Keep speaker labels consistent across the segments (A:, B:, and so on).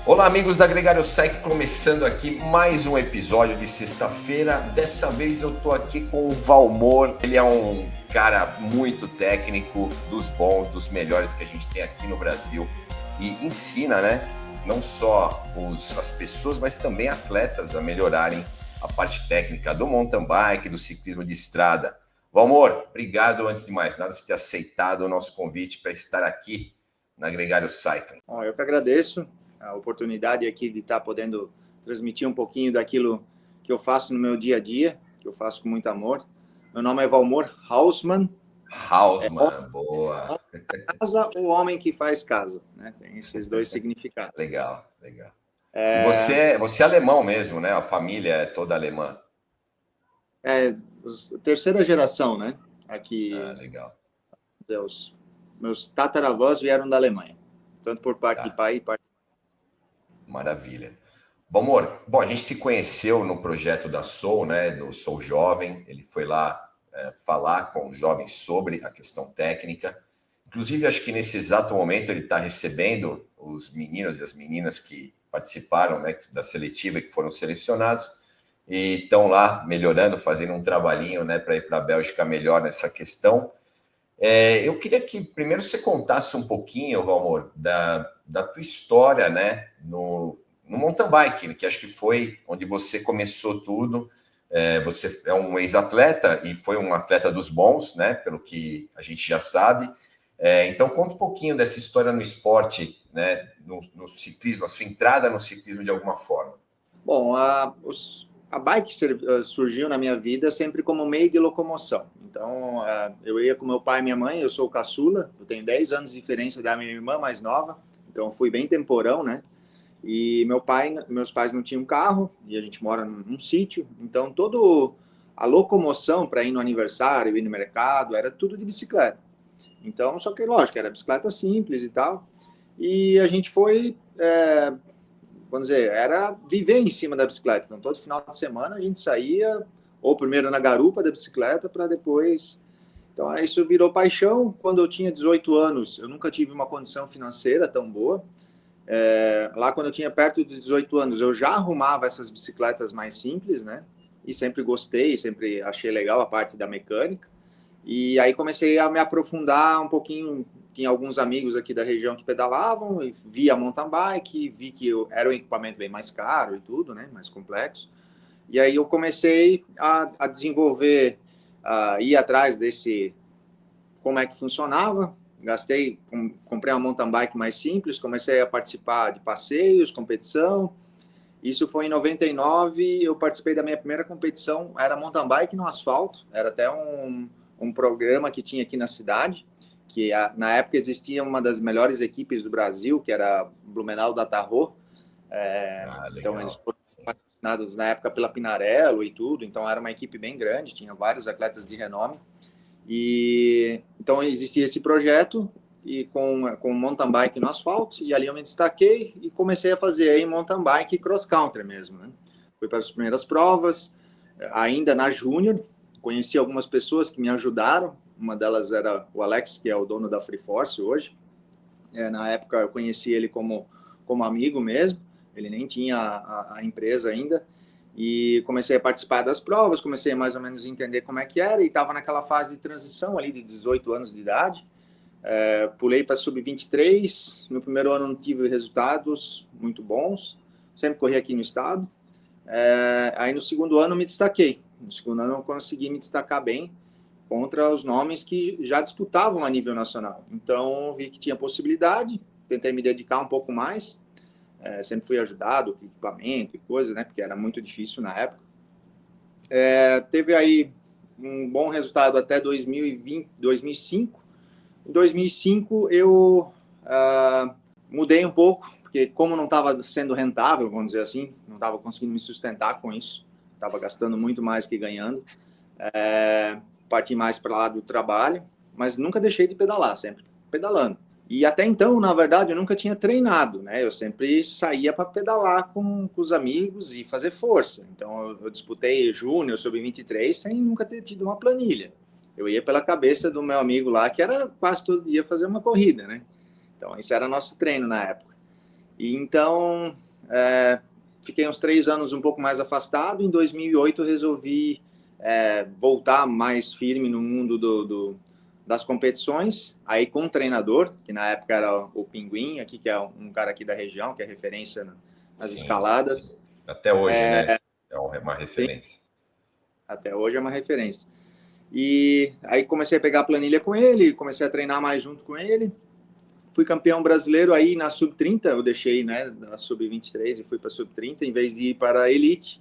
A: Olá, amigos da Gregário Psyche, começando aqui mais um episódio de sexta-feira. Dessa vez eu tô aqui com o Valmor. Ele é um cara muito técnico, dos bons, dos melhores que a gente tem aqui no Brasil. E ensina, né, não só as pessoas, mas também atletas a melhorarem a parte técnica do mountain bike, do ciclismo de estrada. Valmor, obrigado antes de mais nada por ter aceitado o nosso convite para estar aqui na Gregário Cycling.
B: Eu que agradeço a oportunidade aqui de estar podendo transmitir um pouquinho daquilo que eu faço no meu dia a dia, que eu faço com muito amor. Meu nome é Valmor Hausmann.
A: Hausmann, boa.
B: Casa ou homem que faz casa, né? Tem esses dois significados.
A: Legal. E você é alemão mesmo, né? A família é toda alemã.
B: Terceira geração, né? Aqui.
A: Legal.
B: Os meus tataravós vieram da Alemanha, tanto por parte de pai e parte.
A: Maravilha. Valmor, bom, a gente se conheceu no projeto da Soul, né? Do Soul Jovem. Ele foi lá falar com os jovens sobre a questão técnica. Inclusive, acho que nesse exato momento ele está recebendo os meninos e as meninas que participaram, né, da seletiva, que foram selecionados, e estão lá melhorando, fazendo um trabalhinho, né, para ir para a Bélgica melhor nessa questão. Eu queria que primeiro você contasse um pouquinho, Valmor, da tua história, né, no mountain bike, que acho que foi onde você começou tudo. Você é um ex-atleta e foi um atleta dos bons, né, pelo que a gente já sabe. Então, conta um pouquinho dessa história no esporte, né, no ciclismo, a sua entrada no ciclismo de alguma forma.
B: Bom, a bike surgiu na minha vida sempre como meio de locomoção. Então, eu ia com meu pai e minha mãe, eu sou o caçula, eu tenho 10 anos de diferença da minha irmã mais nova, então fui bem temporão, né? E meus pais não tinham carro, e a gente mora num sítio, então toda a locomoção para ir no aniversário, ir no mercado, era tudo de bicicleta. Então, só que, lógico, era bicicleta simples e tal, e a gente foi... vamos dizer, era viver em cima da bicicleta. Então, todo final de semana a gente saía, ou primeiro na garupa da bicicleta, para depois... Então, isso virou paixão. Quando eu tinha 18 anos, eu nunca tive uma condição financeira tão boa. Lá, quando eu tinha perto de 18 anos, eu já arrumava essas bicicletas mais simples, né? E sempre gostei, sempre achei legal a parte da mecânica. E aí comecei a me aprofundar um pouquinho. Tinha alguns amigos aqui da região que pedalavam, e via mountain bike, vi que era um equipamento bem mais caro e tudo, né, mais complexo. E aí eu comecei a desenvolver, ir atrás desse, como é que funcionava. Comprei uma mountain bike mais simples, comecei a participar de passeios, competição. Isso foi em 99, eu participei da minha primeira competição, era mountain bike no asfalto, era até um programa que tinha aqui na cidade, que na época existia uma das melhores equipes do Brasil, que era Blumenau da Tarro. Então eles foram patrocinados na época pela Pinarello e tudo, então era uma equipe bem grande, tinha vários atletas de renome. E então existia esse projeto e com mountain bike no asfalto, e ali eu me destaquei e comecei a fazer aí mountain bike e cross country mesmo, né? Fui para as primeiras provas, ainda na Júnior. Conheci algumas pessoas que me ajudaram. Uma delas era o Alex, que é o dono da Free Force hoje. Na época eu conheci ele como amigo mesmo. Ele nem tinha a empresa ainda. E comecei a participar das provas, comecei a mais ou menos entender como é que era. E estava naquela fase de transição ali de 18 anos de idade. Pulei para sub-23. No primeiro ano não tive resultados muito bons. Sempre corri aqui no estado. Aí no segundo ano me destaquei. No segundo ano eu consegui me destacar bem contra os nomes que já disputavam a nível nacional. Então vi que tinha possibilidade, tentei me dedicar um pouco mais. Sempre fui ajudado com equipamento e coisa, né? Porque era muito difícil na época. Teve aí um bom resultado até 2005. Em 2005 eu mudei um pouco, porque como não estava sendo rentável, vamos dizer assim, não estava conseguindo me sustentar com isso, estava gastando muito mais que ganhando, parti mais para lá do trabalho, mas nunca deixei de pedalar, sempre pedalando. E até então, na verdade, eu nunca tinha treinado, né? Eu sempre saía para pedalar com os amigos e fazer força. Então, eu disputei Júnior, sub-23, sem nunca ter tido uma planilha. Eu ia pela cabeça do meu amigo lá, que era quase todo dia fazer uma corrida, né? Então, esse era nosso treino na época. E então, fiquei uns 3 anos um pouco mais afastado. Em 2008, resolvi voltar mais firme no mundo das competições, aí com um treinador, que na época era o Pinguim, aqui, que é um cara aqui da região, que é referência nas
A: Sim.
B: escaladas.
A: Até hoje, né? É uma referência.
B: Até hoje é uma referência. E aí comecei a pegar a planilha com ele, comecei a treinar mais junto com ele. Fui campeão brasileiro aí na sub-30, eu deixei, né, na sub-23 e fui para sub-30 em vez de ir para a elite.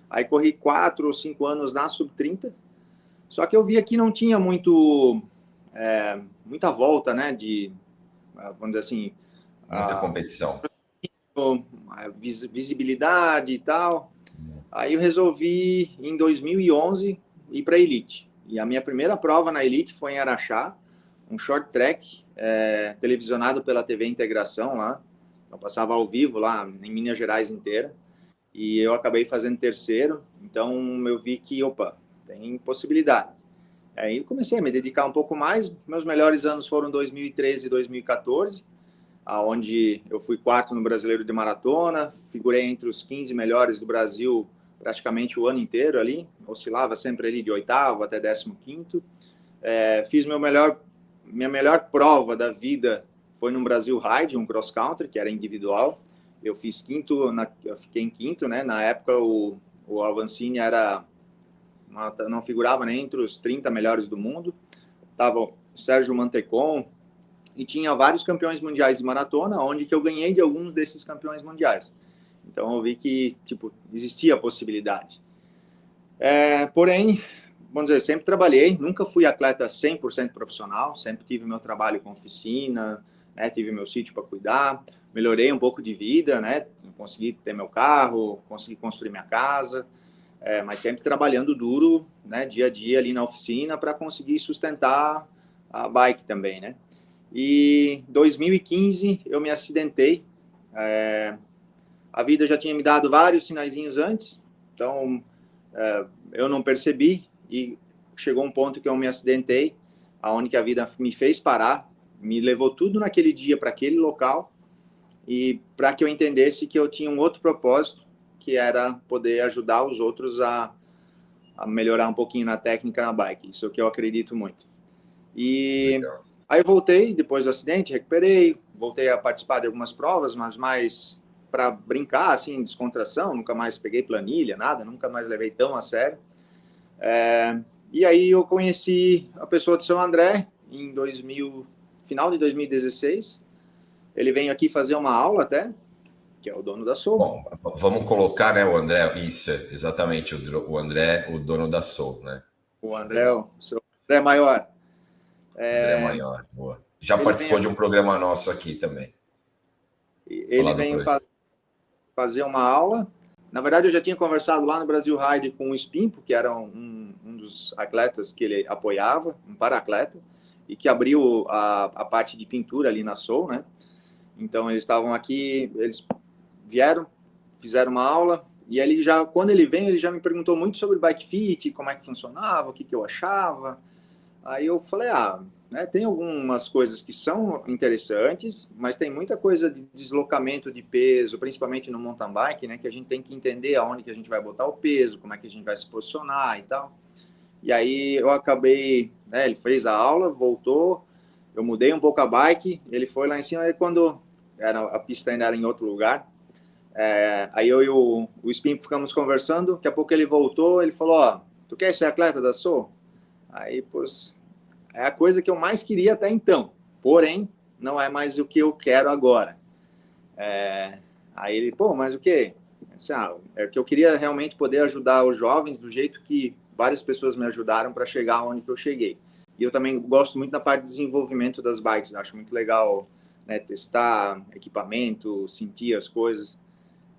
B: Aí corri 4 ou 5 anos na sub-30. Só que eu via que não tinha muita volta, né, vamos dizer assim,
A: muita competição,
B: visibilidade e tal. Aí eu resolvi, em 2011, ir para a Elite. E a minha primeira prova na Elite foi em Araxá, um short track, televisionado pela TV Integração lá. Eu passava ao vivo lá, em Minas Gerais inteira. E eu acabei fazendo terceiro. Então eu vi que, opa, tem possibilidade. Aí comecei a me dedicar um pouco mais. Meus melhores anos foram 2013 e 2014, aonde eu fui quarto no Brasileiro de Maratona, figurei entre os 15 melhores do Brasil praticamente o ano inteiro ali, oscilava sempre ali de 8º até 15º. Fiz minha melhor prova da vida foi no Brasil Ride, um cross country, que era individual. Eu fiz eu fiquei em quinto, né? Na época o Avancini não figurava nem entre os 30 melhores do mundo. Tava o Sérgio Mantecon, e tinha vários campeões mundiais de maratona, onde que eu ganhei de alguns desses campeões mundiais. Então eu vi que, tipo, existia a possibilidade. Porém, vamos dizer, sempre trabalhei, nunca fui atleta 100% profissional, sempre tive meu trabalho com oficina, né, tive meu sítio para cuidar, melhorei um pouco de vida, né, consegui ter meu carro, consegui construir minha casa, mas sempre trabalhando duro, né, dia a dia ali na oficina para conseguir sustentar a bike também, né. E em 2015 eu me acidentei. A vida já tinha me dado vários sinaizinhos antes, então eu não percebi e chegou um ponto que eu me acidentei, aonde que a vida me fez parar, me levou tudo naquele dia para aquele local e para que eu entendesse que eu tinha um outro propósito, que era poder ajudar os outros a melhorar um pouquinho na técnica na bike. Isso é o que eu acredito muito. E
A: legal.
B: aí eu voltei, depois do acidente, recuperei, voltei a participar de algumas provas, mas mais para brincar, assim, descontração, nunca mais peguei planilha, nada, nunca mais levei tão a sério. E aí eu conheci a pessoa de São André em final de 2016. Ele veio aqui fazer uma aula até, que é o dono da Soul.
A: Bom, vamos colocar, né, o André, isso, exatamente, o André, o dono da Soul, né?
B: O André, o seu André Maior.
A: André Maior, boa. Já
B: Ele
A: participou de um programa nosso aqui também.
B: Ele veio fazer uma aula. Na verdade, eu já tinha conversado lá no Brasil Ride com o Spimpo, que era um dos atletas que ele apoiava, um para-atleta, e que abriu a parte de pintura ali na Soul, né? Então, eles estavam aqui, eles vieram, fizeram uma aula, e ele quando ele vem, ele já me perguntou muito sobre bike fit, como é que funcionava, o que eu achava. Aí eu falei, né, tem algumas coisas que são interessantes, mas tem muita coisa de deslocamento de peso, principalmente no mountain bike, né, que a gente tem que entender aonde que a gente vai botar o peso, como é que a gente vai se posicionar e tal. E aí eu acabei, né, ele fez a aula, voltou, eu mudei um pouco a bike, ele foi lá em cima, e quando a pista ainda era em outro lugar, aí eu e o Spin ficamos conversando, daqui a pouco ele voltou, ele falou, tu quer ser atleta da Soul? Aí, pois, é a coisa que eu mais queria até então, porém, não é mais o que eu quero agora. Aí ele, mas o quê? É que eu queria realmente poder ajudar os jovens do jeito que várias pessoas me ajudaram para chegar onde que eu cheguei. E eu também gosto muito da parte de desenvolvimento das bikes, acho muito legal, né, testar equipamento, sentir as coisas.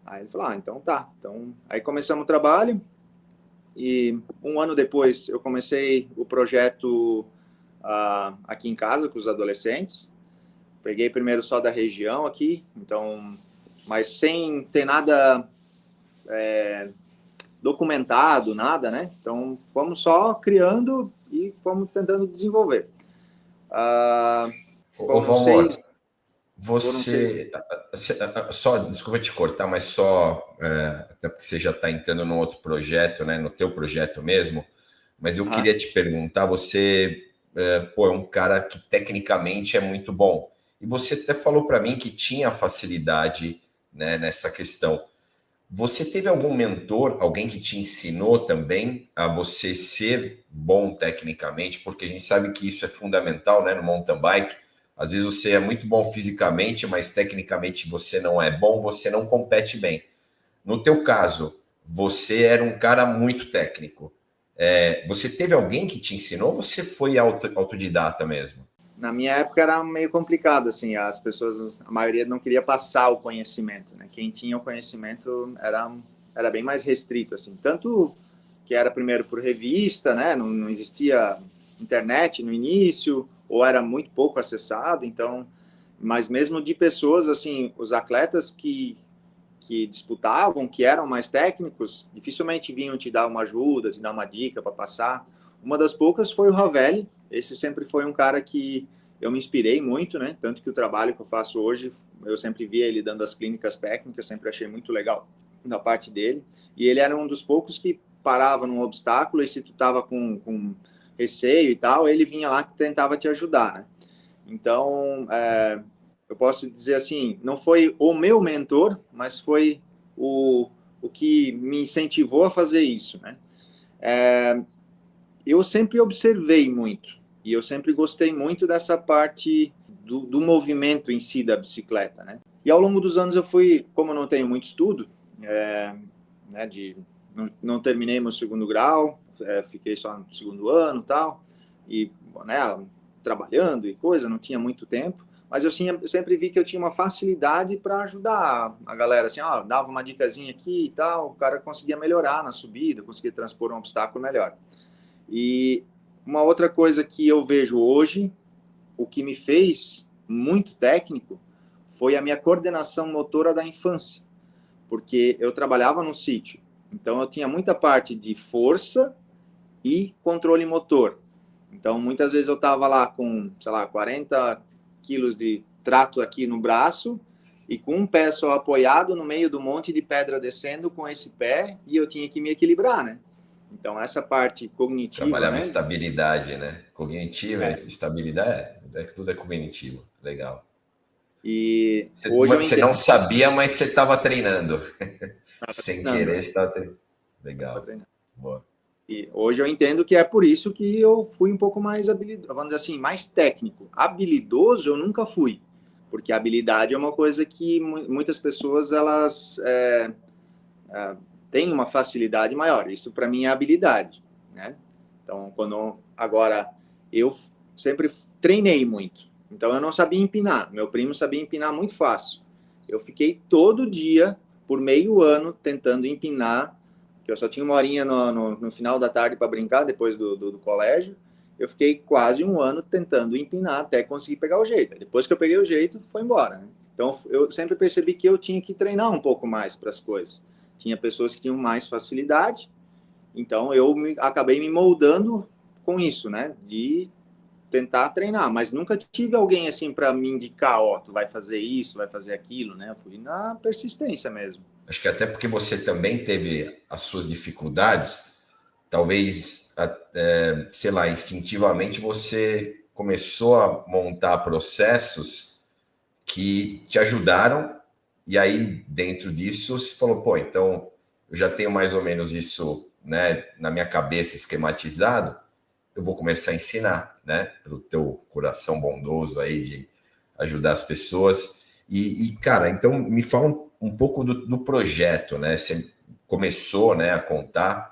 B: Aí ele falou, então tá. Então, aí começamos o trabalho e um ano depois eu comecei o projeto aqui em casa com os adolescentes. Peguei primeiro só da região aqui, então, mas sem ter nada documentado, nada, né? Então, fomos só criando e fomos tentando desenvolver.
A: Ô, Valmor, Você, só, desculpa te cortar, mas só, até porque você já está entrando num outro projeto, né, no teu projeto mesmo, mas eu queria te perguntar, você, pô, é um cara que tecnicamente é muito bom, e você até falou para mim que tinha facilidade, né, nessa questão. Você teve algum mentor, alguém que te ensinou também a você ser bom tecnicamente? Porque a gente sabe que isso é fundamental, né, no mountain bike. Às vezes você é muito bom fisicamente, mas tecnicamente você não é bom, você não compete bem. No teu caso, você era um cara muito técnico. Você teve alguém que te ensinou ou você foi autodidata mesmo?
B: Na minha época era meio complicado, assim, as pessoas, a maioria não queria passar o conhecimento, né? Quem tinha o conhecimento era bem mais restrito, assim. Tanto que era primeiro por revista, né? Não existia internet no início, ou era muito pouco acessado, então... Mas mesmo de pessoas, assim, os atletas que disputavam, que eram mais técnicos, dificilmente vinham te dar uma ajuda, te dar uma dica para passar. Uma das poucas foi o Ravelli. Esse sempre foi um cara que eu me inspirei muito, né? Tanto que o trabalho que eu faço hoje, eu sempre via ele dando as clínicas técnicas, sempre achei muito legal da parte dele. E ele era um dos poucos que parava num obstáculo e se tu tava com receio e tal, ele vinha lá e tentava te ajudar, né? Então, eu posso dizer assim, não foi o meu mentor, mas foi o que me incentivou a fazer isso, né? Eu sempre observei muito, e eu sempre gostei muito dessa parte do movimento em si da bicicleta, né? E ao longo dos anos eu fui, como eu não tenho muito estudo, né, não terminei meu segundo grau, fiquei só no segundo ano e tal, e, né, trabalhando e coisa, não tinha muito tempo, mas eu sempre vi que eu tinha uma facilidade para ajudar a galera, assim, ó, dava uma dicasinha aqui e tal, o cara conseguia melhorar na subida, conseguia transpor um obstáculo melhor. E uma outra coisa que eu vejo hoje, o que me fez muito técnico, foi a minha coordenação motora da infância, porque eu trabalhava no sítio, então eu tinha muita parte de força e controle motor. Então, muitas vezes eu estava lá com, sei lá, 40 quilos de trato aqui no braço e com um pé só apoiado no meio do monte de pedra descendo com esse pé e eu tinha que me equilibrar, né? Então, essa parte cognitiva,
A: Trabalhava
B: né?
A: estabilidade, né? Cognitiva, estabilidade, que tudo é cognitivo. Legal.
B: E hoje eu
A: Você
B: entendo.
A: não sabia, mas você estava treinando.
B: Estava
A: Sem
B: treinando,
A: querer,
B: né?
A: você estava treinando.
B: Estava
A: Legal.
B: treinando.
A: Boa.
B: E hoje eu entendo que é por isso que eu fui um pouco mais habilidoso, vamos dizer assim, mais técnico. Habilidoso eu nunca fui, porque a habilidade é uma coisa que muitas pessoas elas têm uma facilidade maior. Isso para mim é habilidade, né? Então, agora eu sempre treinei muito. Então eu não sabia empinar. Meu primo sabia empinar muito fácil. Eu fiquei todo dia por meio ano tentando empinar, que eu só tinha uma horinha no final da tarde para brincar depois do colégio. Eu fiquei quase um ano tentando empinar até conseguir pegar o jeito. Depois que eu peguei o jeito, foi embora, né? Então eu sempre percebi que eu tinha que treinar um pouco mais para as coisas. Tinha pessoas que tinham mais facilidade, então eu acabei me moldando com isso, né? De tentar treinar, mas nunca tive alguém assim para me indicar, ó, tu vai fazer isso, vai fazer aquilo, né? Eu fui na persistência mesmo.
A: Acho que até porque você também teve as suas dificuldades, talvez, sei lá, instintivamente você começou a montar processos que te ajudaram, e aí dentro disso você falou, pô, então eu já tenho mais ou menos isso, né, na minha cabeça esquematizado, eu vou começar a ensinar, né, para o teu coração bondoso aí de ajudar as pessoas. Cara, então me fala um pouco do projeto, né? Você começou, né, a contar.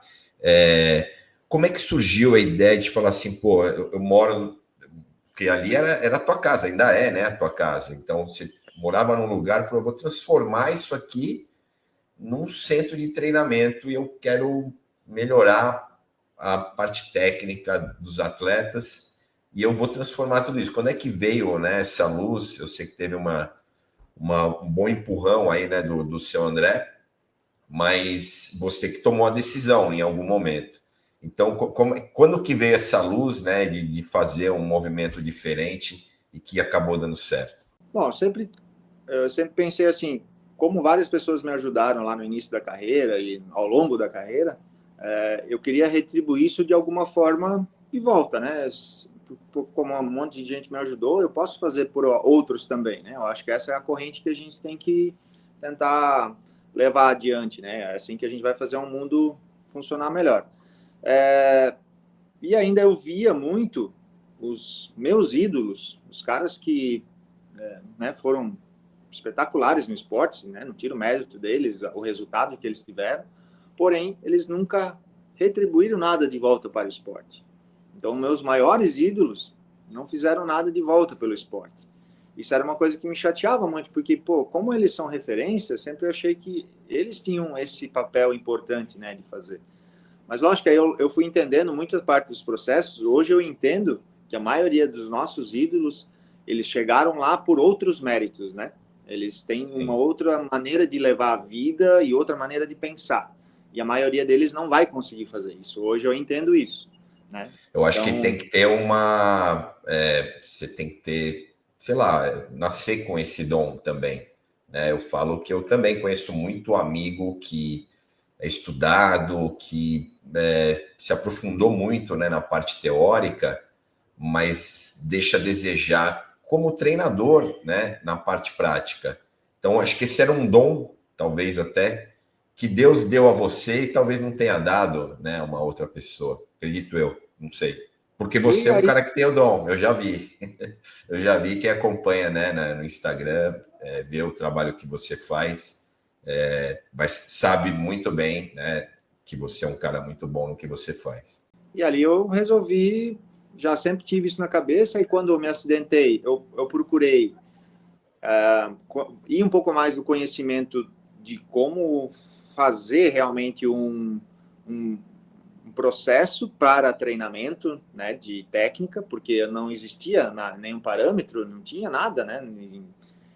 A: Como é que surgiu a ideia de falar assim, pô, eu moro. Porque ali era a tua casa, ainda é, né, a tua casa. Então você morava num lugar e falou, vou transformar isso aqui num centro de treinamento e eu quero melhorar a parte técnica dos atletas e eu vou transformar tudo isso. Quando é que veio, né, essa luz? Eu sei que teve um bom empurrão aí, né, do seu André, mas você que tomou a decisão em algum momento. Então, quando que veio essa luz, né, de fazer um movimento diferente e que acabou dando certo?
B: Bom, eu sempre pensei assim, como várias pessoas me ajudaram lá no início da carreira e ao longo da carreira, eu queria retribuir isso de alguma forma de volta, né? Como um monte de gente me ajudou, eu posso fazer por outros também, né? Eu acho que essa é a corrente que a gente tem que tentar levar adiante, né? É assim que a gente vai fazer um mundo funcionar melhor. E ainda eu via muito os meus ídolos, os caras que né, foram espetaculares no esporte, né? Não tiro o mérito deles, o resultado que eles tiveram, porém, eles nunca retribuíram nada de volta para o esporte. Então, meus maiores ídolos não fizeram nada de volta pelo esporte. Isso era uma coisa que me chateava muito, porque, pô, como eles são referência, sempre achei que eles tinham esse papel importante, né, de fazer. Mas, lógico, aí eu fui entendendo muita parte dos processos. Hoje eu entendo que a maioria dos nossos ídolos, eles chegaram lá por outros méritos, né? Eles têm uma
A: Sim.
B: outra maneira de levar a vida e outra maneira de pensar. E a maioria deles não vai conseguir fazer isso. Hoje eu entendo isso, né?
A: Eu acho que tem
B: Então,
A: que ter uma. Você tem que ter, sei lá, nascer com esse dom também. Né? Eu falo que eu também conheço muito amigo que é estudado, que se aprofundou muito, né, na parte teórica, mas deixa a desejar como treinador, né, na parte prática. Então, acho que esse era um dom, talvez até, que Deus deu a você e talvez não tenha dado, né, a uma outra pessoa. Acredito eu, não sei. Porque você
B: e
A: é um
B: aí,
A: cara que tem o dom, eu já vi. Eu já vi quem acompanha, né, no Instagram, vê o trabalho que você faz, mas sabe muito bem, né, que você é um cara muito bom no que você faz.
B: e ali eu resolvi, já sempre tive isso na cabeça, e quando eu me acidentei, eu procurei ir um pouco mais do conhecimento de como fazer realmente um, um processo para treinamento, né, de técnica, porque não existia nenhum parâmetro, não tinha nada, né,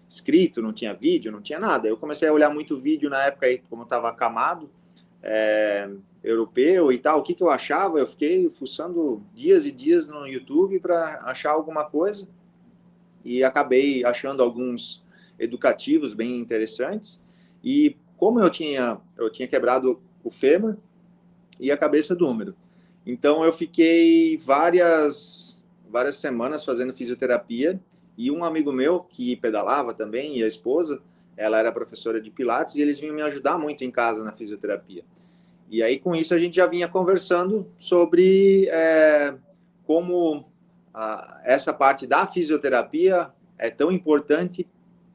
B: escrito, não tinha vídeo, não tinha nada. Eu comecei a olhar muito vídeo na época aí, como estava acamado, é, europeu e tal, o que eu achava, eu fiquei fuçando dias e dias no YouTube para achar alguma coisa, e acabei achando alguns educativos bem interessantes. E como eu tinha quebrado o fêmur e a cabeça do húmero, então eu fiquei várias semanas fazendo fisioterapia, e um amigo meu que pedalava também, e a esposa, ela era professora de pilates, e eles vinham me ajudar muito em casa na fisioterapia. E aí, com isso, a gente já vinha conversando sobre como essa parte da fisioterapia é tão importante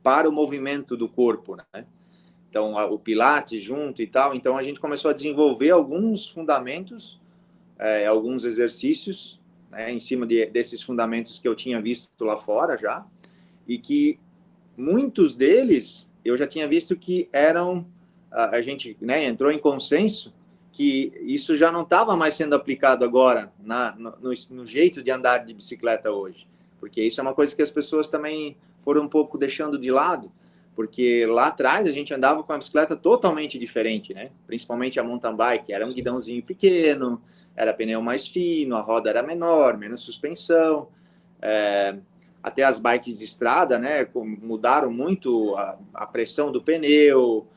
B: para o movimento do corpo, né? Então, o Pilates junto e tal. Então, a gente começou a desenvolver alguns fundamentos, alguns exercícios, né, em cima desses fundamentos que eu tinha visto lá fora já, e que muitos deles eu já tinha visto que eram, a gente, né, entrou em consenso que isso já não estava mais sendo aplicado agora no jeito de andar de bicicleta hoje, porque isso é uma coisa que as pessoas também foram um pouco deixando de lado, porque lá atrás a gente andava com a bicicleta totalmente diferente, né? Principalmente a mountain bike, era um
A: Sim.
B: guidãozinho pequeno, era pneu mais fino, a roda era menor, menos suspensão, até as bikes de estrada, né, mudaram muito a pressão do pneu,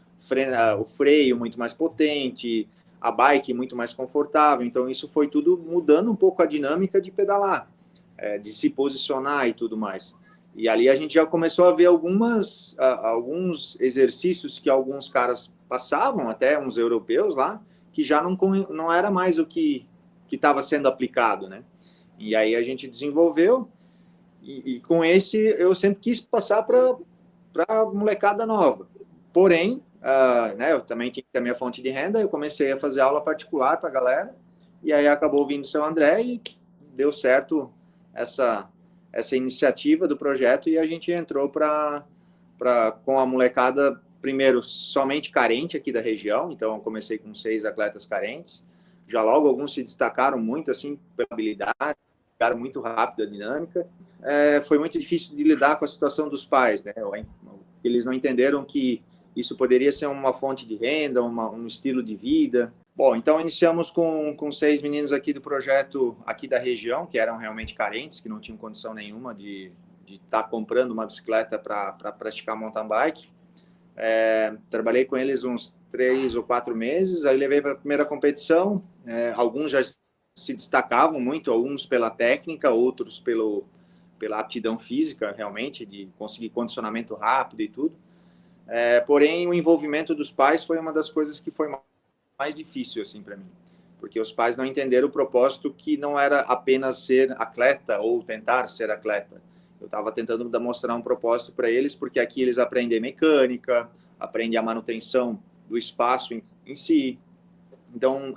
B: o freio muito mais potente, a bike muito mais confortável. Então, isso foi tudo mudando um pouco a dinâmica de pedalar, de se posicionar e tudo mais. E ali a gente já começou a ver alguns exercícios que alguns caras passavam, até uns europeus lá, que já não era mais o que estava sendo aplicado, né? E aí a gente desenvolveu, e com esse eu sempre quis passar para a molecada nova. Porém, né, eu também tinha que ter a minha fonte de renda, eu comecei a fazer aula particular para a galera, e aí acabou vindo o seu André e deu certo essa iniciativa do projeto, e a gente entrou com a molecada, primeiro, somente carente aqui da região, então eu comecei com 6 atletas carentes, já logo alguns se destacaram muito, assim, pela habilidade, ficaram muito rápido a dinâmica. Foi muito difícil de lidar com a situação dos pais, né? Eles não entenderam que isso poderia ser uma fonte de renda, um estilo de vida. Bom, então iniciamos com 6 meninos aqui do projeto, aqui da região, que eram realmente carentes, que não tinham condição nenhuma de de estar comprando uma bicicleta para praticar mountain bike. Trabalhei com eles uns 3 ou 4 meses, aí levei para a primeira competição. Alguns já se destacavam muito, alguns pela técnica, outros pela aptidão física, realmente, de conseguir condicionamento rápido e tudo. Porém, o envolvimento dos pais foi uma das coisas que foi mais difícil assim para mim, porque os pais não entenderam o propósito, que não era apenas ser atleta ou tentar ser atleta. Eu estava tentando mostrar um propósito para eles, porque aqui eles aprendem mecânica, aprendem a manutenção do espaço em si. Então,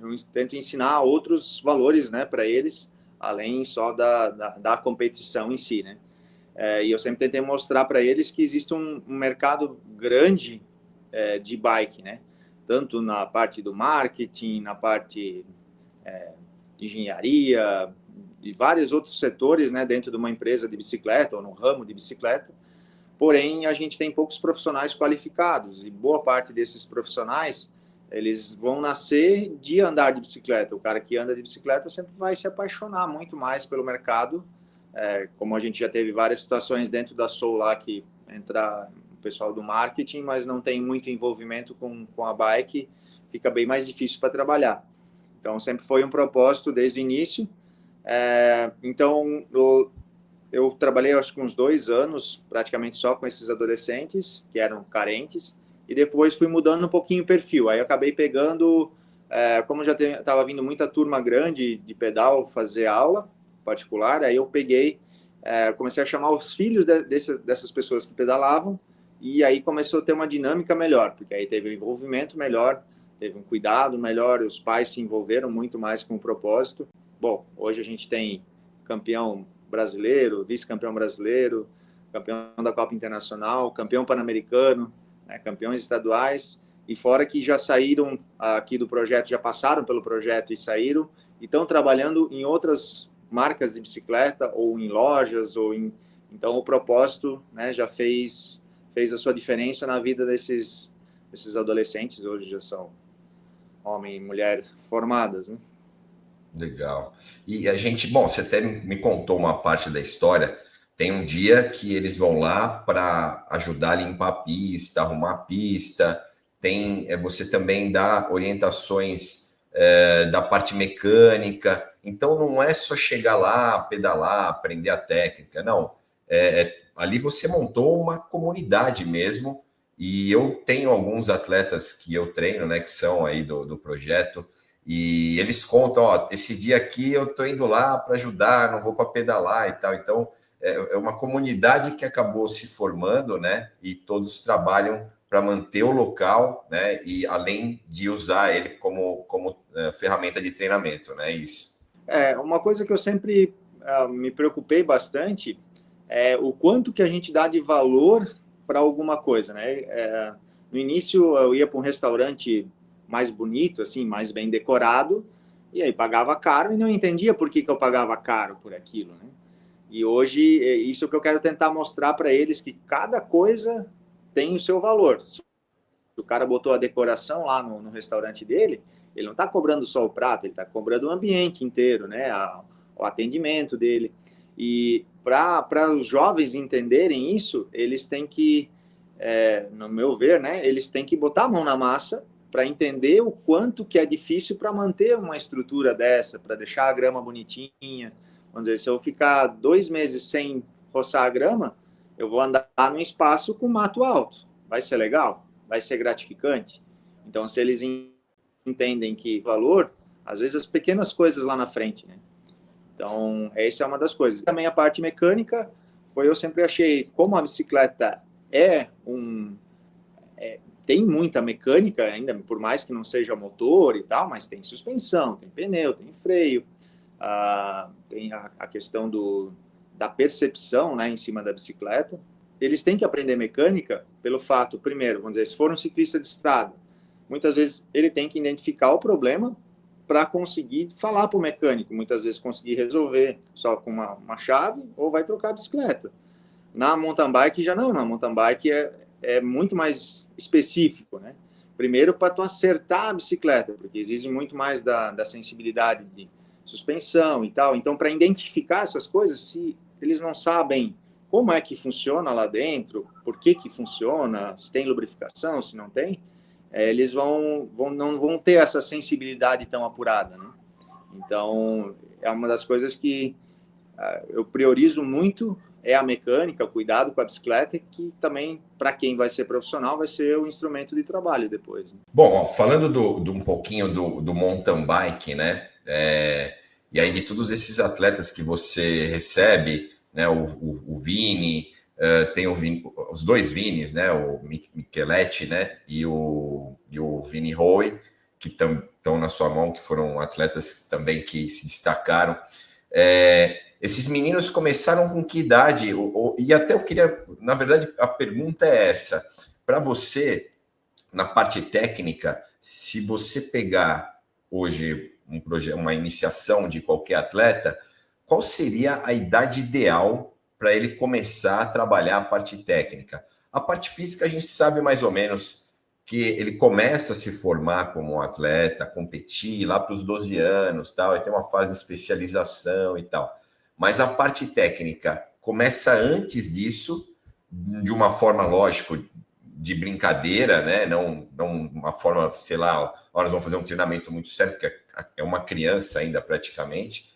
B: eu tento ensinar outros valores, né, para eles, além só da competição em si, né? E eu sempre tentei mostrar para eles que existe um mercado grande de bike, né? Tanto na parte do marketing, na parte de engenharia, de vários outros setores, né, dentro de uma empresa de bicicleta ou no ramo de bicicleta. Porém, a gente tem poucos profissionais qualificados, e boa parte desses profissionais, eles vão nascer de andar de bicicleta. O cara que anda de bicicleta sempre vai se apaixonar muito mais pelo mercado, como a gente já teve várias situações dentro da Soul lá, que entra o pessoal do marketing, mas não tem muito envolvimento com a bike, fica bem mais difícil para trabalhar. Então, sempre foi um propósito desde o início. Então, eu trabalhei, acho que uns 2 anos, praticamente só com esses adolescentes, que eram carentes, e depois fui mudando um pouquinho o perfil. Aí eu acabei pegando, como já estava vindo muita turma grande de pedal fazer aula particular, aí eu peguei, comecei a chamar os filhos dessas pessoas que pedalavam, e aí começou a ter uma dinâmica melhor, porque aí teve um envolvimento melhor, teve um cuidado melhor, os pais se envolveram muito mais com o propósito. Bom, hoje a gente tem campeão brasileiro, vice-campeão brasileiro, campeão da Copa Internacional, campeão pan-americano, né, campeões estaduais, e fora que já saíram aqui do projeto, já passaram pelo projeto e saíram, e estão trabalhando em outras marcas de bicicleta, ou em lojas, então o propósito, né, já fez a sua diferença na vida desses adolescentes, hoje já são homem e mulher formadas, né?
A: Legal. E a gente, bom, você até me contou uma parte da história. Tem um dia que eles vão lá para ajudar a limpar a pista, arrumar a pista. Você também dá orientações da parte mecânica. Então não é só chegar lá, pedalar, aprender a técnica, não. Ali você montou uma comunidade mesmo. E eu tenho alguns atletas que eu treino, né, que são aí do projeto. E eles contam, ó, esse dia aqui eu tô indo lá para ajudar, não vou para pedalar e tal. Então, é uma comunidade que acabou se formando, né? E todos trabalham para manter o local, né? E além de usar ele como ferramenta de treinamento, né? Isso.
B: Uma coisa que eu sempre me preocupei bastante é o quanto que a gente dá de valor para alguma coisa, né? No início eu ia para um restaurante mais bonito, assim, mais bem decorado, e aí pagava caro e não entendia por que eu pagava caro por aquilo, né? E hoje, isso que eu quero tentar mostrar para eles, que cada coisa tem o seu valor. Se o cara botou a decoração lá no restaurante dele, ele não está cobrando só o prato, ele está cobrando o ambiente inteiro, né? O atendimento dele. E para os jovens entenderem isso, eles têm que, no meu ver, né? Eles têm que botar a mão na massa para entender o quanto que é difícil para manter uma estrutura dessa, para deixar a grama bonitinha. Vamos dizer, se eu ficar 2 meses sem roçar a grama, eu vou andar num espaço com mato alto. Vai ser legal? Vai ser gratificante? Então, se eles entendem que valor, às vezes as pequenas coisas lá na frente, né? Então, essa é uma das coisas. Também a parte mecânica, eu sempre achei, como a bicicleta tem muita mecânica ainda, por mais que não seja motor e tal, mas tem suspensão, tem pneu, tem freio, tem a questão da percepção, né, em cima da bicicleta. Eles têm que aprender mecânica pelo fato, primeiro, vamos dizer, se for um ciclista de estrada, muitas vezes ele tem que identificar o problema para conseguir falar para o mecânico, muitas vezes conseguir resolver só com uma chave, ou vai trocar a bicicleta. Na mountain bike já não, na mountain bike é muito mais específico, né? Primeiro, para tu acertar a bicicleta, porque exige muito mais da sensibilidade de suspensão e tal. Então, para identificar essas coisas, se eles não sabem como é que funciona lá dentro, por que funciona, se tem lubrificação, se não tem, eles não vão ter essa sensibilidade tão apurada, né? Então, é uma das coisas que eu priorizo muito, é a mecânica, o cuidado com a bicicleta, que também, para quem vai ser profissional, vai ser o instrumento de trabalho depois, né?
A: Bom, ó, falando um pouquinho do mountain bike, né? E aí de todos esses atletas que você recebe, né? O Vini, tem os dois Vinis, né? O Micheletti, né? E o Vini Hoey, que estão na sua mão, que foram atletas também que se destacaram. Esses meninos começaram com que idade? E até eu queria, na verdade, a pergunta é essa. Para você, na parte técnica, se você pegar hoje uma iniciação de qualquer atleta, qual seria a idade ideal para ele começar a trabalhar a parte técnica? A parte física a gente sabe mais ou menos que ele começa a se formar como um atleta, competir lá para os 12 anos, tal, e tem uma fase de especialização e tal. Mas a parte técnica começa antes disso, de uma forma, lógico, de brincadeira, né? Não uma forma, sei lá, nós vamos fazer um treinamento muito sério, porque é uma criança ainda praticamente.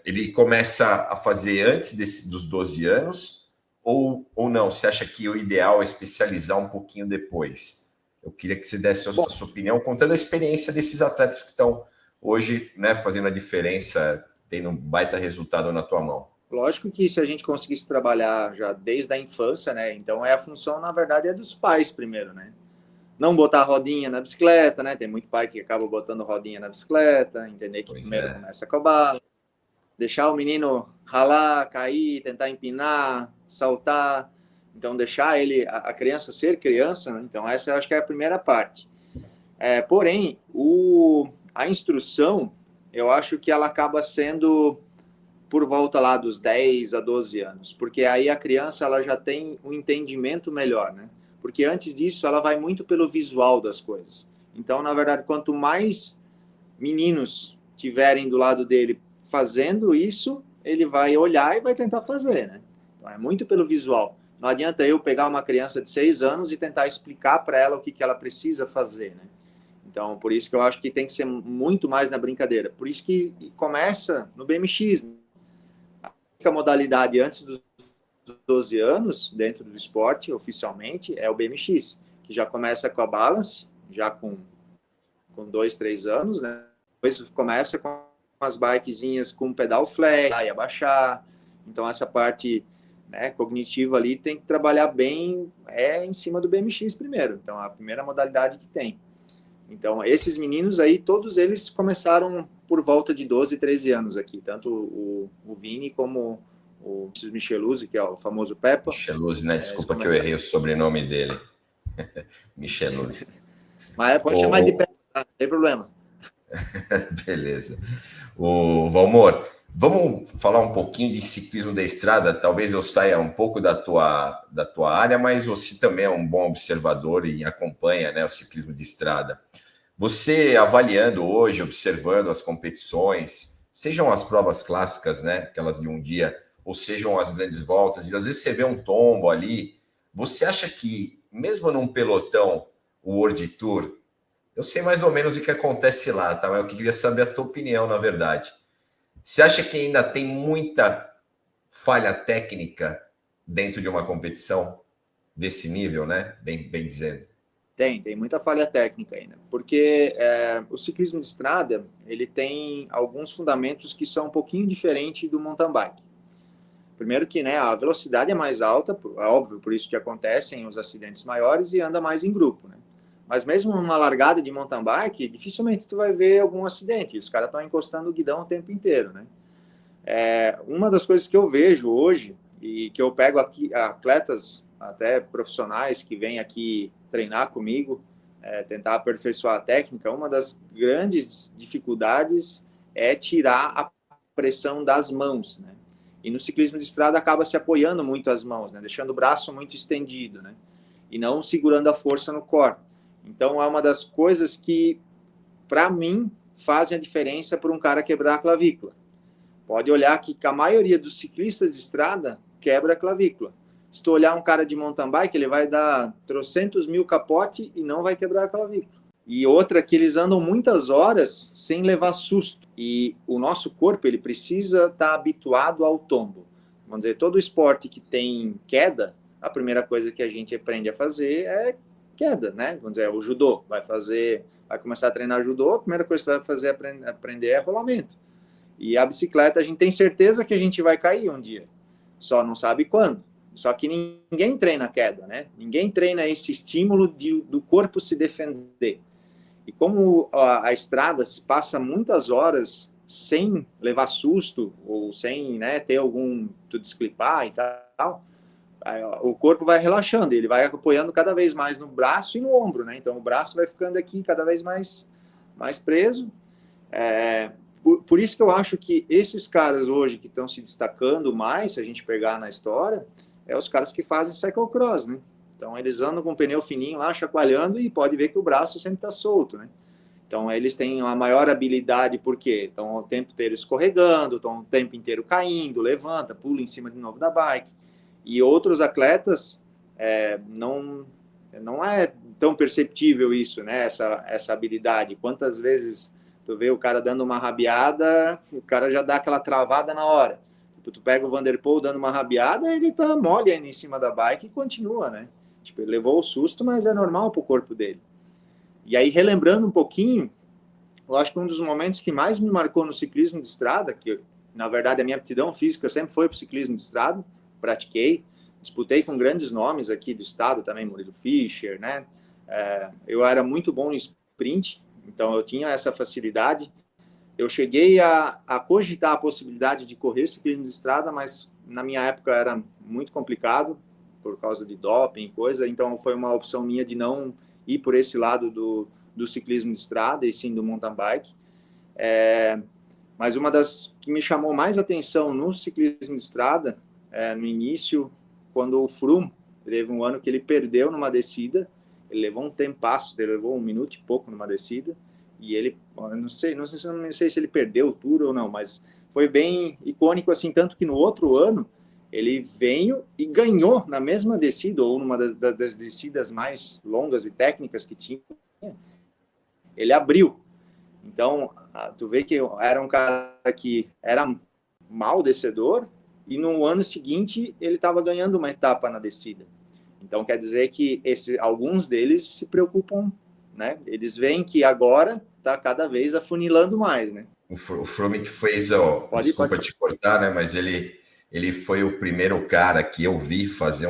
A: Ele começa a fazer antes dos 12 anos ou não? Você acha que o ideal é especializar um pouquinho depois? Eu queria que você desse a sua opinião, contando a experiência desses atletas que estão hoje, né, fazendo a diferença, tendo um baita resultado na tua mão.
B: Lógico que se a gente conseguisse trabalhar já desde a infância, né? Então a função, na verdade, é dos pais primeiro, né? Não botar rodinha na bicicleta, né? Tem muito pai que acaba botando rodinha na bicicleta, entender que primeiro começa com a bala, deixar o menino ralar, cair, tentar empinar, saltar. Então deixar a criança ser criança, né? Então essa eu acho que é a primeira parte. Porém, a instrução, eu acho que ela acaba sendo por volta lá dos 10 a 12 anos, porque aí a criança ela já tem um entendimento melhor, né? Porque antes disso ela vai muito pelo visual das coisas. Então, na verdade, quanto mais meninos tiverem do lado dele fazendo isso, ele vai olhar e vai tentar fazer, né? Então, é muito pelo visual. Não adianta eu pegar uma criança de 6 anos e tentar explicar para ela o que ela precisa fazer, né? Então, por isso que eu acho que tem que ser muito mais na brincadeira. Por isso que começa no BMX, né? A modalidade antes dos 12 anos, dentro do esporte, oficialmente, é o BMX, que já começa com a balance, já com 2, 3 anos, né? Depois começa com as bikezinhas com pedal flat, e abaixar. Então, essa parte, né, cognitiva ali tem que trabalhar bem em cima do BMX primeiro. Então, a primeira modalidade que tem. Então, esses meninos aí, todos eles começaram por volta de 12, 13 anos aqui, tanto o Vini como o Micheluzzi, que é o famoso Peppa.
A: Micheluzzi, né? Desculpa que eu errei o sobrenome dele. Micheluzzi.
B: Mas pode chamar de Peppa, não tem problema.
A: Beleza. O Valmor, vamos falar um pouquinho de ciclismo da estrada. Talvez eu saia um pouco da tua área, mas você também é um bom observador e acompanha, né, o ciclismo de estrada. Você avaliando hoje, observando as competições, sejam as provas clássicas, né, aquelas de um dia, ou sejam as grandes voltas, e às vezes você vê um tombo ali, você acha que, mesmo num pelotão, o World Tour, eu sei mais ou menos o que acontece lá, tá? Mas eu queria saber a tua opinião, na verdade. Você acha que ainda tem muita falha técnica dentro de uma competição desse nível, né? Bem dizendo.
B: Tem muita falha técnica ainda, porque o ciclismo de estrada, ele tem alguns fundamentos que são um pouquinho diferentes do mountain bike. Primeiro que, né, a velocidade é mais alta, óbvio, por isso que acontecem os acidentes maiores e anda mais em grupo, né? Mas mesmo numa largada de mountain bike, dificilmente tu vai ver algum acidente. Os caras estão encostando o guidão o tempo inteiro, né? Uma das coisas que eu vejo hoje, e que eu pego aqui atletas, até profissionais, que vêm aqui treinar comigo, tentar aperfeiçoar a técnica, uma das grandes dificuldades é tirar a pressão das mãos, né? E no ciclismo de estrada acaba se apoiando muito as mãos, né? Deixando o braço muito estendido, né? E não segurando a força no core. Então, é uma das coisas que, para mim, fazem a diferença para um cara quebrar a clavícula. pode olhar que a maioria dos ciclistas de estrada quebra a clavícula. Se tu olhar um cara de mountain bike, ele vai dar trocentos mil capote e não vai quebrar a clavícula. E outra que eles andam muitas horas sem levar susto. E o nosso corpo, ele precisa estar habituado ao tombo. Vamos dizer, todo esporte que tem queda, a primeira coisa que a gente aprende a fazer é queda, né? Vamos dizer, o judô vai começar a treinar judô, a primeira coisa que você vai fazer aprender é rolamento. E a bicicleta, a gente tem certeza que a gente vai cair um dia, só não sabe quando. Só que ninguém treina queda, né? Ninguém treina esse estímulo do corpo se defender. E como a estrada se passa muitas horas sem levar susto, ou sem, né, ter algum tu desclipar e tal, o corpo vai relaxando, ele vai apoiando cada vez mais no braço e no ombro, né? Então o braço vai ficando aqui cada vez mais preso. Por isso que eu acho que esses caras hoje que estão se destacando mais, se a gente pegar na história, os caras que fazem cyclocross, né? Então eles andam com o pneu fininho lá, chacoalhando, e pode ver que o braço sempre está solto, né? Então eles têm uma maior habilidade, porque estão o tempo inteiro escorregando, estão o tempo inteiro caindo, levanta, pula em cima de novo da bike. E outros atletas, não é tão perceptível isso, né? Essa habilidade. Quantas vezes tu vê o cara dando uma rabiada, o cara já dá aquela travada na hora. Tipo, tu pega o Van der Poel dando uma rabiada, ele tá mole ainda em cima da bike e continua, né? Tipo, ele levou o susto, mas é normal pro corpo dele. E aí, relembrando um pouquinho, eu acho que um dos momentos que mais me marcou no ciclismo de estrada, que na verdade a minha aptidão física sempre foi pro ciclismo de estrada, pratiquei, disputei com grandes nomes aqui do estado também, Murilo Fischer, né? Eu era muito bom no sprint, então eu tinha essa facilidade. Eu cheguei a cogitar a possibilidade de correr ciclismo de estrada, mas na minha época era muito complicado, por causa de doping e coisa, então foi uma opção minha de não ir por esse lado do ciclismo de estrada, e sim do mountain bike. Mas uma das que me chamou mais atenção no ciclismo de estrada, no início, quando o Froome, teve um ano que ele perdeu numa descida, ele levou um tempasso, ele levou 1 minuto e pouco numa descida, e ele, não sei se ele perdeu o Tour ou não, mas foi bem icônico, assim, tanto que no outro ano, ele veio e ganhou na mesma descida, ou numa das descidas mais longas e técnicas que tinha, ele abriu. Então, tu vê que era um cara que era mal descedor, e no ano seguinte ele estava ganhando uma etapa na descida. Então, quer dizer que alguns deles se preocupam, né? Eles veem que agora está cada vez afunilando mais, né?
A: O Froome que fez, desculpa te cortar, né? Mas ele foi o primeiro cara que eu vi fazer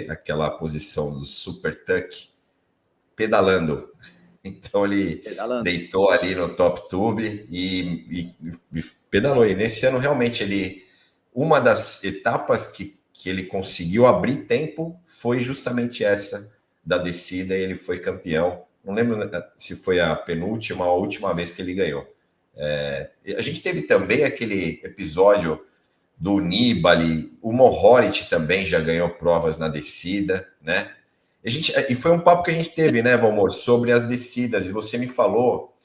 A: aquela posição do super tuck pedalando. Então ele deitou ali no top tube e pedalou. E nesse ano realmente uma das etapas que ele conseguiu abrir tempo foi justamente essa da descida, e ele foi campeão. Não lembro se foi a penúltima ou a última vez que ele ganhou. A gente teve também aquele episódio do Nibali, o Mohoric também já ganhou provas na descida, né? E foi um papo que a gente teve, né, Valmor, sobre as descidas, e você me falou,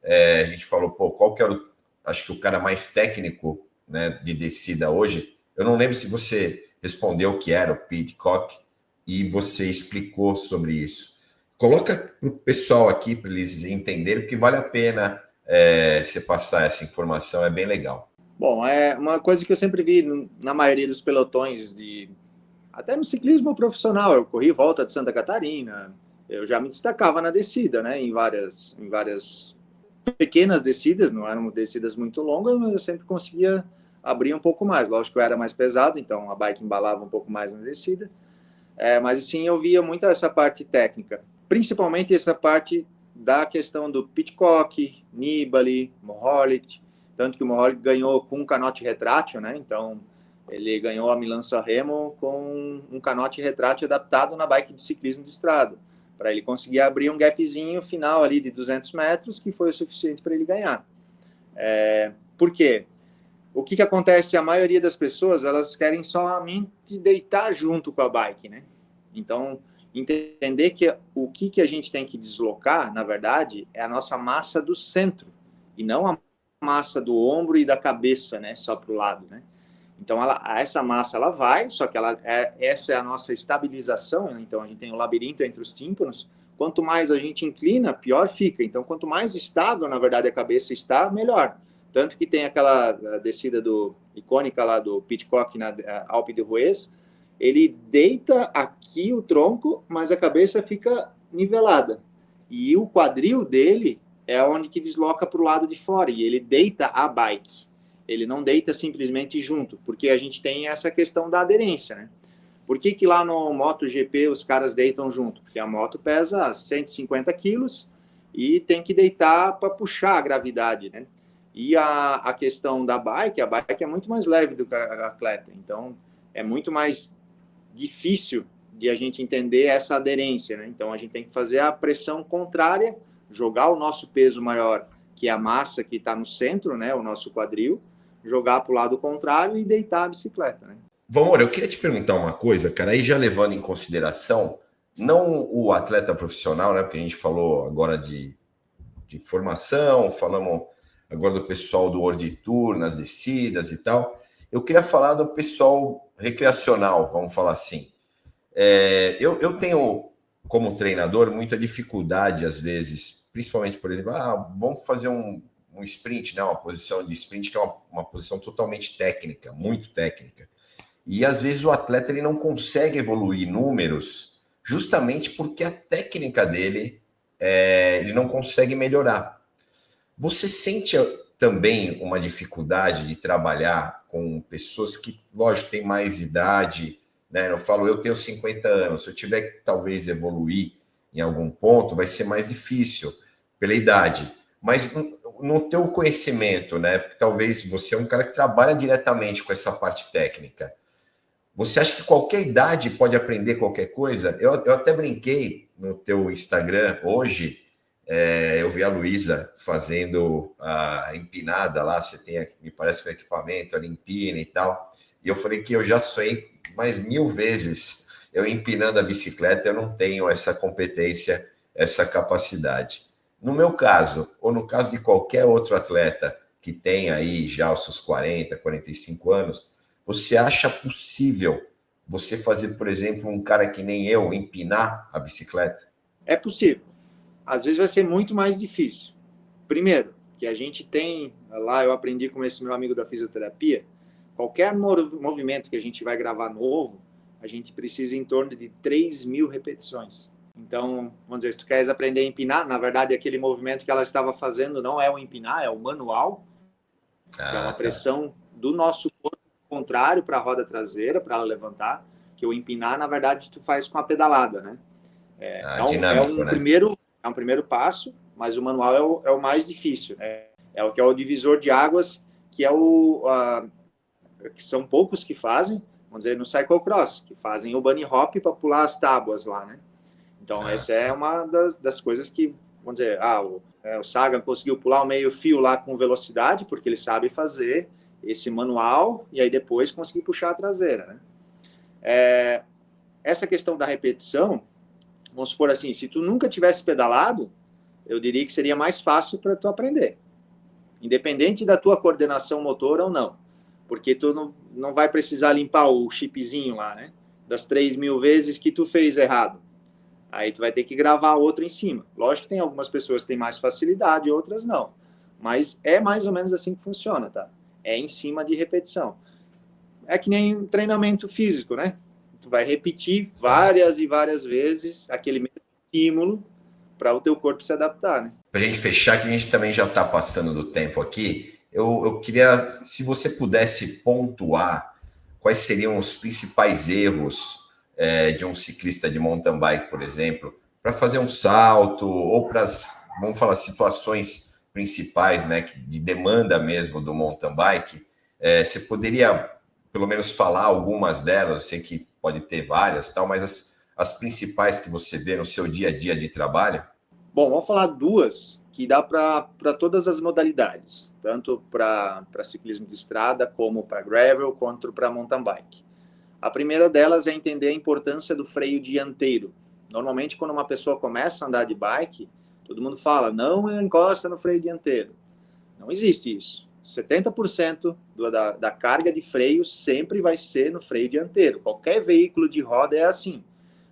A: a gente falou, qual que era acho que o cara mais técnico, né, de descida hoje. Eu não lembro se você respondeu que era o Pidcock, e você explicou sobre isso. Coloca para o pessoal aqui, para eles entenderem, porque vale a pena você passar essa informação, é bem legal.
B: Bom, é uma coisa que eu sempre vi na maioria dos pelotões, até no ciclismo profissional. Eu corri volta de Santa Catarina, eu já me destacava na descida, né? Em várias pequenas descidas, não eram descidas muito longas, mas eu sempre conseguia abrir um pouco mais. Lógico que eu era mais pesado, então a bike embalava um pouco mais na descida. Mas sim, eu via muito essa parte técnica, principalmente essa parte da questão do Pidcock, Nibali, Mohoric, tanto que o Mohoric ganhou com um canote retrátil, né? Então ele ganhou a Milan-San Remo com um canote retrátil adaptado na bike de ciclismo de estrada, para ele conseguir abrir um gapzinho final ali de 200 metros, que foi o suficiente para ele ganhar. Por quê? O que acontece? A maioria das pessoas, elas querem somente deitar junto com a bike, né? Então, entender que o que a gente tem que deslocar, na verdade, é a nossa massa do centro, e não a massa do ombro e da cabeça, né, só para o lado, né? Então, essa massa, ela vai, só que essa é a nossa estabilização, né? Então a gente tem um labirinto entre os tímpanos. Quanto mais a gente inclina, pior fica. Então, quanto mais estável, na verdade, a cabeça está, melhor. Tanto que tem aquela descida icônica lá do Pitcock na Alpe de Huez, ele deita aqui o tronco, mas a cabeça fica nivelada. E o quadril dele é onde que desloca para o lado de fora, e ele deita a bike. Ele não deita simplesmente junto, porque a gente tem essa questão da aderência, né? Por que lá no MotoGP os caras deitam junto? Porque a moto pesa 150 quilos e tem que deitar para puxar a gravidade, né? E a questão da bike, a bike é muito mais leve do que a atleta, então é muito mais difícil de a gente entender essa aderência, né? Então a gente tem que fazer a pressão contrária, jogar o nosso peso maior, que é a massa que está no centro, né? O nosso quadril, jogar para o lado contrário e deitar a bicicleta, né?
A: Valmor, eu queria te perguntar uma coisa, cara, aí já levando em consideração, não o atleta profissional, né? Porque a gente falou agora de formação, falamos agora do pessoal do World Tour, nas descidas e tal. Eu queria falar do pessoal recreacional, vamos falar assim. Eu tenho, como treinador, muita dificuldade, às vezes, principalmente, por exemplo, vamos fazer um sprint, né? Uma posição de sprint que é uma posição totalmente técnica, muito técnica. E, às vezes, o atleta ele não consegue evoluir números justamente porque a técnica dele ele não consegue melhorar. Você sente também uma dificuldade de trabalhar com pessoas que, lógico, têm mais idade, né? Eu falo, eu tenho 50 anos, se eu tiver que talvez evoluir em algum ponto, vai ser mais difícil pela idade. Mas no teu conhecimento, né? Talvez você é um cara que trabalha diretamente com essa parte técnica. Você acha que qualquer idade pode aprender qualquer coisa? Eu até brinquei no teu Instagram hoje, eu vi a Luísa fazendo a empinada lá, você tem, me parece, um equipamento, ela empina e tal, e eu falei que eu já sonhei mais 1000 vezes eu empinando a bicicleta, eu não tenho essa competência, essa capacidade. No meu caso, ou no caso de qualquer outro atleta que tem aí já os seus 40, 45 anos, você acha possível você fazer, por exemplo, um cara que nem eu empinar a bicicleta?
B: É possível. Às vezes vai ser muito mais difícil. Primeiro, que a gente tem, lá eu aprendi com esse meu amigo da fisioterapia, qualquer movimento que a gente vai gravar novo, a gente precisa em torno de 3.000 repetições. Então, vamos dizer, se tu queres aprender a empinar, na verdade, aquele movimento que ela estava fazendo não é o empinar, é o manual, que é uma pressão do nosso corpo contrário para a roda traseira, para ela levantar, que o empinar, na verdade, tu faz com a pedalada, né?
A: Dinâmico, né?
B: É um primeiro passo, mas o manual é o mais difícil. É o que é o divisor de águas, que é que são poucos que fazem, vamos dizer, no cyclocross, que fazem o bunny hop para pular as tábuas lá, né? Então, essa é uma das coisas que, vamos dizer, o Sagan conseguiu pular o meio fio lá com velocidade, porque ele sabe fazer esse manual, e aí depois conseguir puxar a traseira, né? Essa questão da repetição, vamos supor assim, se tu nunca tivesse pedalado, eu diria que seria mais fácil para tu aprender. Independente da tua coordenação motora ou não. Porque tu não vai precisar limpar o chipzinho lá, né? Das 3.000 vezes que tu fez errado. Aí tu vai ter que gravar outro em cima. Lógico que tem algumas pessoas que têm mais facilidade, outras não. Mas é mais ou menos assim que funciona, tá? É em cima de repetição. É que nem treinamento físico, né? Tu vai repetir várias e várias vezes aquele mesmo estímulo para o teu corpo se adaptar, né?
A: Para a gente fechar, que a gente também já está passando do tempo aqui, eu queria, se você pudesse pontuar quais seriam os principais erros de um ciclista de mountain bike, por exemplo, para fazer um salto ou para as, vamos falar, situações principais, né, de demanda mesmo do mountain bike. Você poderia, pelo menos, falar algumas delas? Eu sei que pode ter várias, tal, mas as principais que você vê no seu dia a dia de trabalho?
B: Bom, vamos falar duas que dá para todas as modalidades, tanto para ciclismo de estrada, como para gravel, quanto para mountain bike. A primeira delas é entender a importância do freio dianteiro. Normalmente, quando uma pessoa começa a andar de bike, todo mundo fala, não encosta no freio dianteiro. Não existe isso. 70% da carga de freio sempre vai ser no freio dianteiro. Qualquer veículo de roda é assim.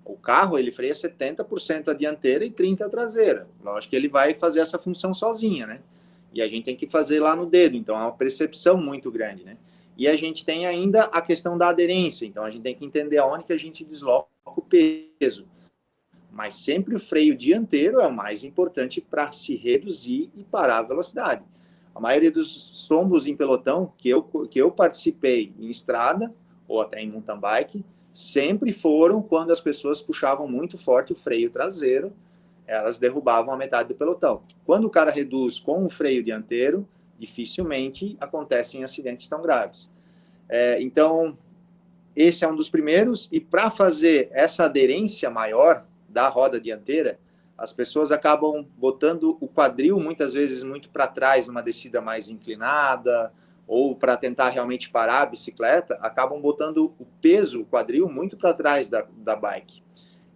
B: O carro, ele freia 70% a dianteira e 30% a traseira. Lógico que ele vai fazer essa função sozinha, né? E a gente tem que fazer lá no dedo, então é uma percepção muito grande, né? E a gente tem ainda a questão da aderência, então a gente tem que entender aonde que a gente desloca o peso. Mas sempre o freio dianteiro é o mais importante para se reduzir e parar a velocidade. A maioria dos tombos em pelotão que eu participei em estrada ou até em mountain bike, sempre foram quando as pessoas puxavam muito forte o freio traseiro, elas derrubavam a metade do pelotão. Quando o cara reduz com o freio dianteiro, dificilmente acontecem acidentes tão graves. Então, esse é um dos primeiros, e para fazer essa aderência maior da roda dianteira, as pessoas acabam botando o quadril muitas vezes muito para trás numa descida mais inclinada, ou para tentar realmente parar a bicicleta, acabam botando o peso, o quadril, muito para trás da bike.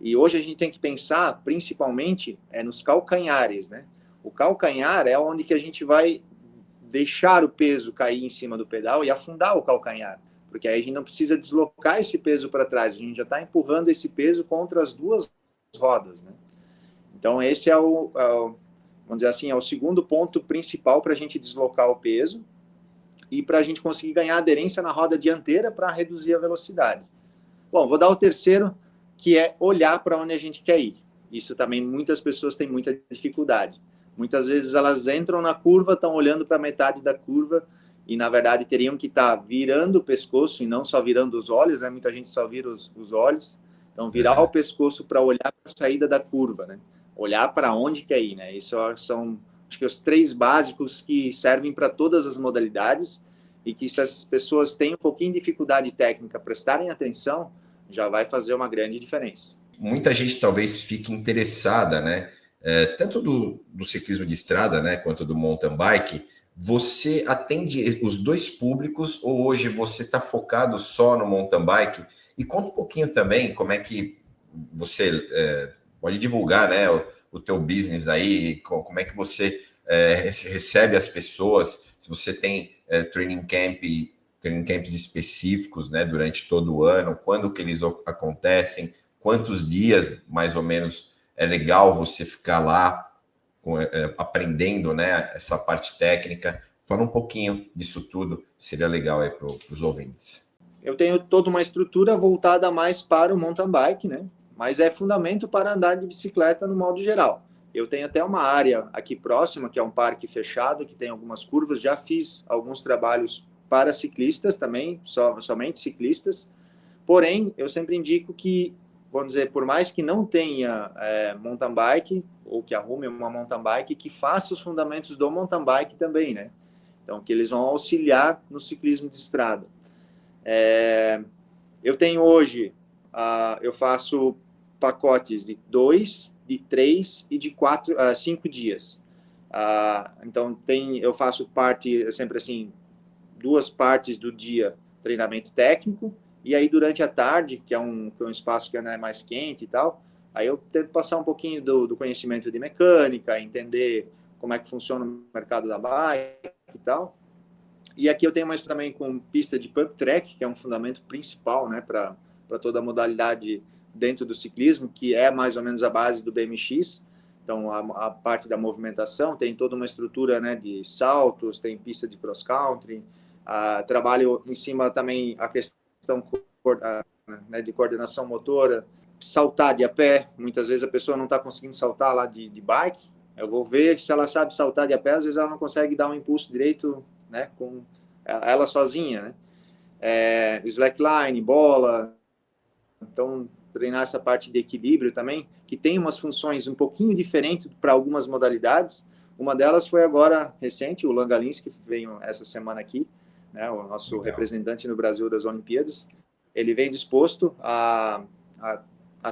B: E hoje a gente tem que pensar, principalmente, nos calcanhares, né? O calcanhar é onde que a gente vai deixar o peso cair em cima do pedal e afundar o calcanhar, porque aí a gente não precisa deslocar esse peso para trás, a gente já está empurrando esse peso contra as duas rodas, né? Então esse vamos dizer assim, é o segundo ponto principal para a gente deslocar o peso e para a gente conseguir ganhar aderência na roda dianteira para reduzir a velocidade. Bom, vou dar o terceiro, que é olhar para onde a gente quer ir. Isso também muitas pessoas têm muita dificuldade. Muitas vezes elas entram na curva, estão olhando para a metade da curva e, na verdade, teriam que estar virando o pescoço e não só virando os olhos, né? Muita gente só vira os olhos. Então, virar o pescoço para olhar para a saída da curva, né? Olhar para onde quer ir, né? Isso são, acho que, os 3 básicos que servem para todas as modalidades e que, se as pessoas têm um pouquinho de dificuldade técnica, prestarem atenção, já vai fazer uma grande diferença.
A: Muita gente talvez fique interessada, né? Tanto do ciclismo de estrada, né, quanto do mountain bike. Você atende os dois públicos ou hoje você está focado só no mountain bike? E conta um pouquinho também como é que você pode divulgar, né, o teu business aí, como é que você recebe as pessoas, se você tem training camps específicos, né, durante todo o ano, quando que eles acontecem, quantos dias mais ou menos é legal você ficar lá aprendendo, né, essa parte técnica. Fala um pouquinho disso tudo, seria legal aí para os ouvintes.
B: Eu tenho toda uma estrutura voltada mais para o mountain bike, né? Mas é fundamento para andar de bicicleta no modo geral. Eu tenho até uma área aqui próxima, que é um parque fechado, que tem algumas curvas. Já fiz alguns trabalhos para ciclistas também, somente ciclistas. Porém, eu sempre indico que, vamos dizer, por mais que não tenha mountain bike, ou que arrume uma mountain bike, que faça os fundamentos do mountain bike também, né? Então, que eles vão auxiliar no ciclismo de estrada. Eu tenho hoje, eu faço pacotes de 2, de 3 e de 5 dias. Então, eu faço parte, sempre assim, 2 partes do dia treinamento técnico, e aí durante a tarde, que é um espaço que é mais quente e tal, aí eu tento passar um pouquinho do conhecimento de mecânica, entender como é que funciona o mercado da bike e tal. E aqui eu tenho mais também com pista de pump track, que é um fundamento principal, né, para toda a modalidade dentro do ciclismo, que é mais ou menos a base do BMX. Então, a parte da movimentação tem toda uma estrutura, né, de saltos, tem pista de cross country, trabalho em cima também a questão, né, de coordenação motora, saltar de a pé. Muitas vezes a pessoa não está conseguindo saltar lá de bike. Eu vou ver se ela sabe saltar de a pé, às vezes ela não consegue dar um impulso direito, né, com ela sozinha, né? Slackline, bola. Então, treinar essa parte de equilíbrio também, que tem umas funções um pouquinho diferentes para algumas modalidades. Uma delas foi agora recente, o Langalins, que veio essa semana aqui, né, o nosso Legal. Representante no Brasil das Olimpíadas. Ele vem disposto a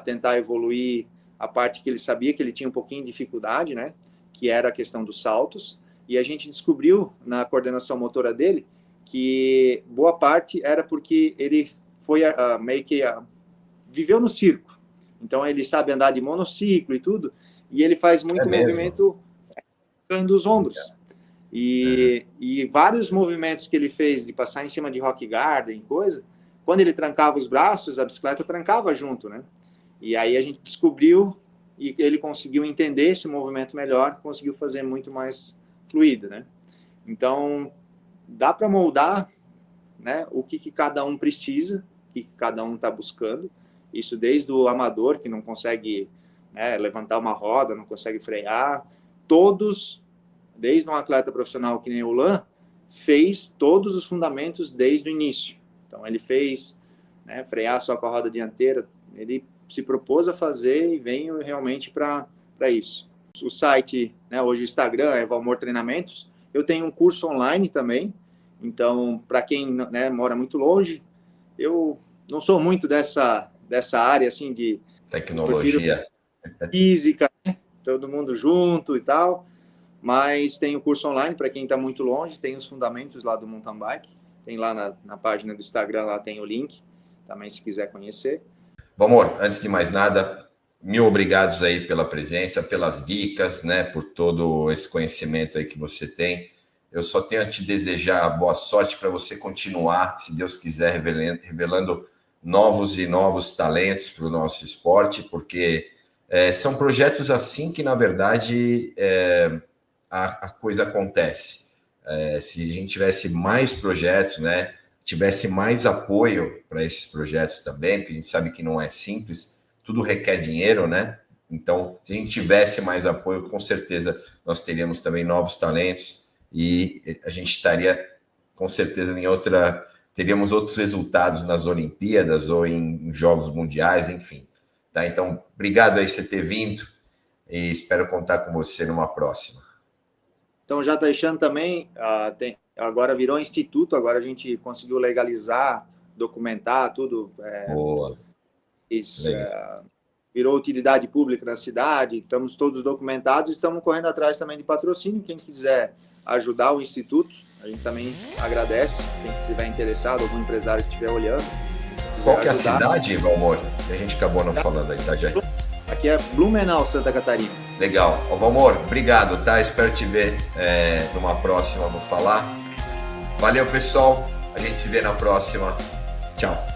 B: tentar evoluir a parte que ele sabia que ele tinha um pouquinho de dificuldade, né, que era a questão dos saltos. E a gente descobriu na coordenação motora dele que boa parte era porque ele foi meio que viveu no circo. Então ele sabe andar de monociclo e tudo, e ele faz muito movimento tocando os ombros. E vários movimentos que ele fez de passar em cima de rock garden, coisa, quando ele trancava os braços, a bicicleta trancava junto, né? E aí a gente descobriu e ele conseguiu entender esse movimento melhor, conseguiu fazer muito mais fluido, né? Então, dá para moldar, né, o que cada um precisa, o que cada um está buscando. Isso desde o amador, que não consegue, né, levantar uma roda, não consegue frear. Todos, desde um atleta profissional que nem o Lan, fez todos os fundamentos desde o início. Então, ele fez, né, frear só com a roda dianteira. Ele se propôs a fazer e veio realmente para isso. O site, né, hoje o Instagram é Valmor Treinamentos. Eu tenho um curso online também. Então, para quem, né, mora muito longe, eu não sou muito dessa área assim de
A: tecnologia
B: física, né? Todo mundo junto e tal, mas tem o curso online para quem está muito longe, tem os fundamentos lá do mountain bike, tem lá na página do Instagram, lá tem o link, também se quiser conhecer.
A: Valmor, antes de mais nada, mil obrigados aí pela presença, pelas dicas, né, por todo esse conhecimento aí que você tem. Eu só tenho a te desejar boa sorte para você continuar, se Deus quiser, revelando novos e novos talentos para o nosso esporte, porque são projetos assim que, na verdade, a coisa acontece. Se a gente tivesse mais projetos, né, tivesse mais apoio para esses projetos também, porque a gente sabe que não é simples, tudo requer dinheiro, né? Então, se a gente tivesse mais apoio, com certeza nós teríamos também novos talentos, e a gente estaria, com certeza, teríamos outros resultados nas Olimpíadas ou em Jogos Mundiais, enfim. Tá? Então, obrigado aí por você ter vindo e espero contar com você numa próxima.
B: Então, já deixando também, agora virou instituto, agora a gente conseguiu legalizar, documentar tudo.
A: Boa.
B: Virou utilidade pública na cidade, estamos todos documentados, estamos correndo atrás também de patrocínio. Quem quiser ajudar o Instituto, a gente também agradece. Quem estiver interessado, algum empresário que estiver olhando.
A: Qual que é a cidade, Valmor? A gente acabou não falando aí, tá, Jair?
B: Aqui é Blumenau, Santa Catarina.
A: Legal. Valmor, obrigado, tá? Espero te ver numa próxima, vou falar. Valeu, pessoal. A gente se vê na próxima. Tchau.